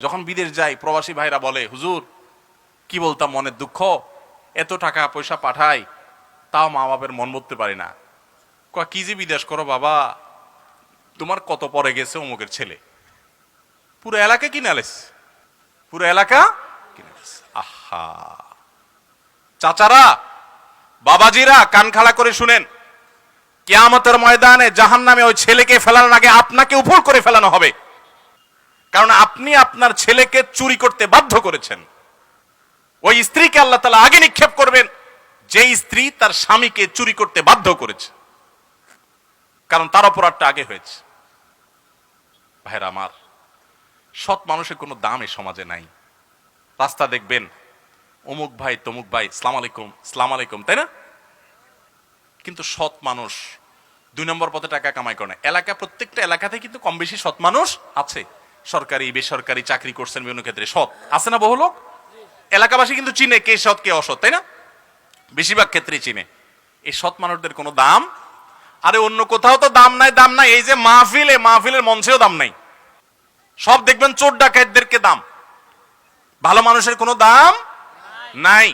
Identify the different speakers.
Speaker 1: যখন বিদেশ যাই প্রবাসী ভাইরা বলে, হুজুর কি বলতাম, মনের দুঃখ, এত টাকা পয়সা পাঠাই তাও মা বাপের মন বলতে পারি না। কি যে বিদেশ করো বাবা, তোমার কত পরে গেছে অমুকের ছেলে, পুরো এলাকা কিনে আলেস, পুরো এলাকা কিনে আলেস। আহা, চাচারা বাবাজিরা কান খাড়া করে শুনেন, কিয়ামতের ময়দানে জাহান্নামে ওই ছেলেকে ফেলানোর আগে আপনাকে উপর করে ফেলানো হবে। কারণ আপনি আপনার ছেলেকে চুরি করতে বাধ্য করেছেন। ওই স্ত্রীকে আল্লাহ তাআলা আগে নিক্ষেপ করবেন যে স্ত্রী তার স্বামীকে চুরি করতে বাধ্য করেছে, কারণ তার অপরাধটা আগে হয়েছে। ভাইরা আমার, সৎ মানুষের কোনো দাম এই সমাজে নাই। রাস্তা দেখবেন অমুক ভাই তমুক ভাই সালাম আলাইকুম সালাম আলাইকুম, তাই না? কিন্তু সৎ মানুষ 2 নম্বর পথে টাকা কামাই করে না। এলাকা, প্রত্যেকটা এলাকাতে কিন্তু কম বেশি সৎ মানুষ আছে। সরকারি বেসরকারি চাকরি করছেন বিভিন্ন ক্ষেত্রে সৎ আছে না? বহু লোক এলাকাবাসী কিন্তু চিনে কে সৎ কে অসৎ, তাই না? বেশিরভাগ ক্ষেত্রে চিনে। এই সৎ মানুষদের কোনো দাম, আরে অন্য কোথাও তো দাম নাই, দাম নাই, এই যে মাহফিলে, মাহফিলের মঞ্চেও দাম নাই। সব দেখবেন চোর ডাকাতদেরকে দাম, ভালো মানুষের কোনো দাম নাই।